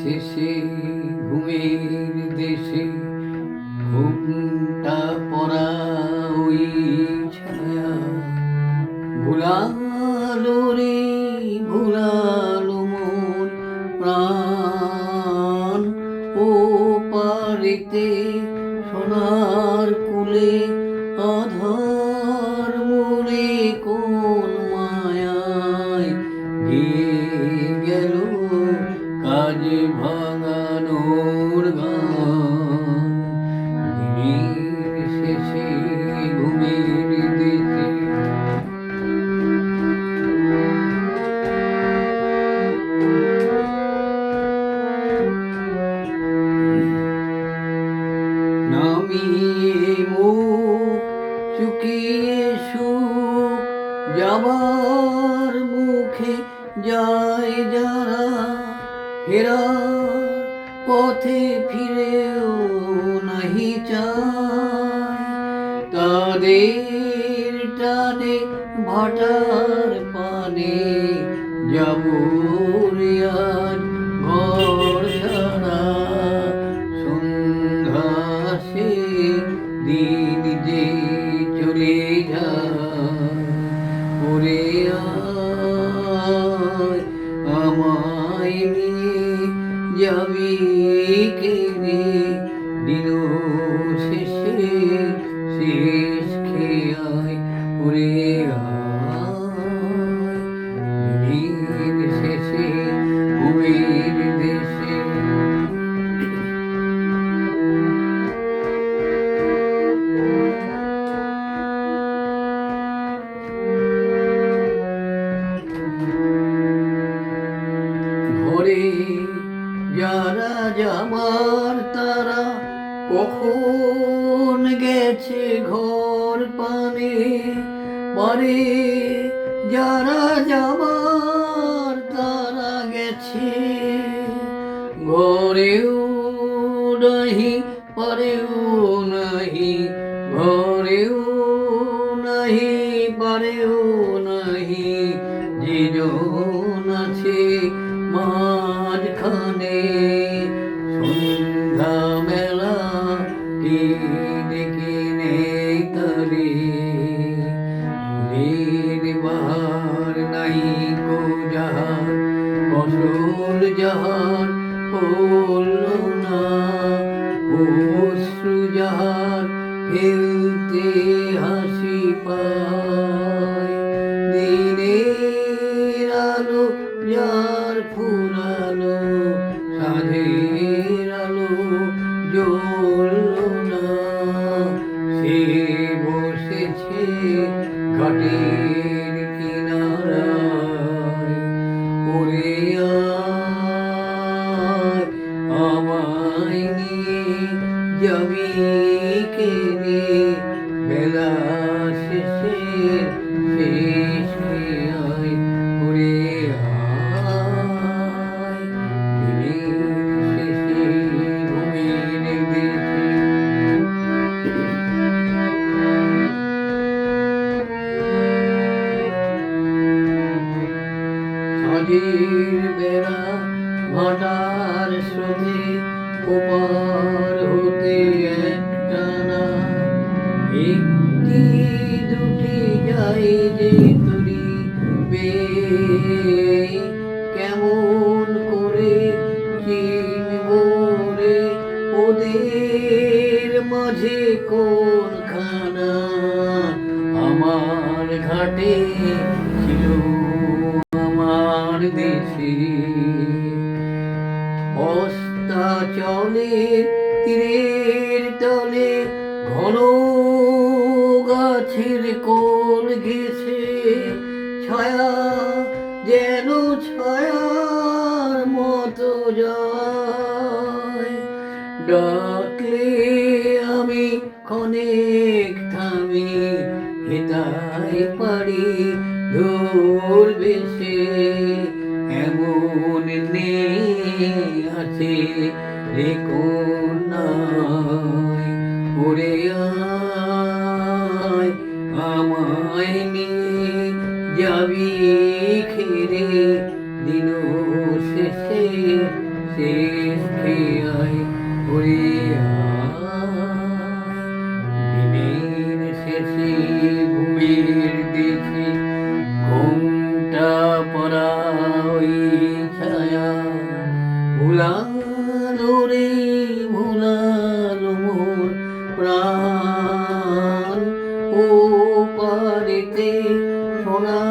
শেষে ঘুমের দেশে ঘুমটা পড়া ওই ছায়া ভুলালো রে ভুলালো মন প্রাণ ও পারেতে সোনার কুলে আধার মনে কোন মায়ায় গিয়ে গেল কাজ ভাঙানোর গান দিনের শেষে ঘুমের দেশে নামিয়ে মুখ চুকিয়ে সুখ যাবার মুখে যায় যারা ফেরার পথে ফিরেও নাহি চায় তাদের টানে ভাটার পানে যাব রে আজ ঘর ছাড়া সন্ধ্যা সে দিন যে চলে যায় ওরে আয় আমায় নিয়ে যাবি কে রে দিন শেষে শেষ খেয়ে আয় ওরে আয় দিনের শেষে ঘুমের দেশে ঘরে যারা যাবার তারা কখন গেছে ঘর পানে বারে যারা যাবার তারা গেছে ঘরেও নাহি পারেও নাহি ঘরেও নাহি পারেও নাহি যেজন আছে মাঝখানে সন্ধ্যা মেলা দেখে নেই তরে ফুলের বাহার নাই কো যাহার ফসল যাহার পড়ল না অশ্রু যাহার ফেলতে হাসি পায় দিনের আলো যার ফুরালো সাধের আলো জ্বলল না সে বসেছে ঘাটের কিনারায় ওরে আয় আমায় নিয়ে যাবি কে রে বেলা শেষে শেষ খেয়ে আয় ওরে আয় দিনের শেষে ঘুমের দেশে সাজের বেড়া ভাটার স্রোতে ওপার হতে একটানা একটি দুটি যাই যে তুরি বেয়ে কেমন করে চিনব রে ওদের মাঝে কোনখানা আমার ঘাটে ছিল আমার দেশে অস্তা চলে তীরের তলে ঘন গাছের কোল ঘেঁষে ছায়া যেন ছায়ার মতো যায় ডাকলে আমি ক্ষণেক থামি হেতায় পারি ধরবে সে এমন নেই আছে রে কোনায় ওরে আয় আমায় নিয়ে যাবি খেরে দিন শেষে শেষ খেয়ায় ওরে দিনের শেষে ঘুমের দেশে ঘুমটা পড়া ওই ছায়া ভুলালো রে ভুলালো মোর প্রাণ ও পারেতে সোনা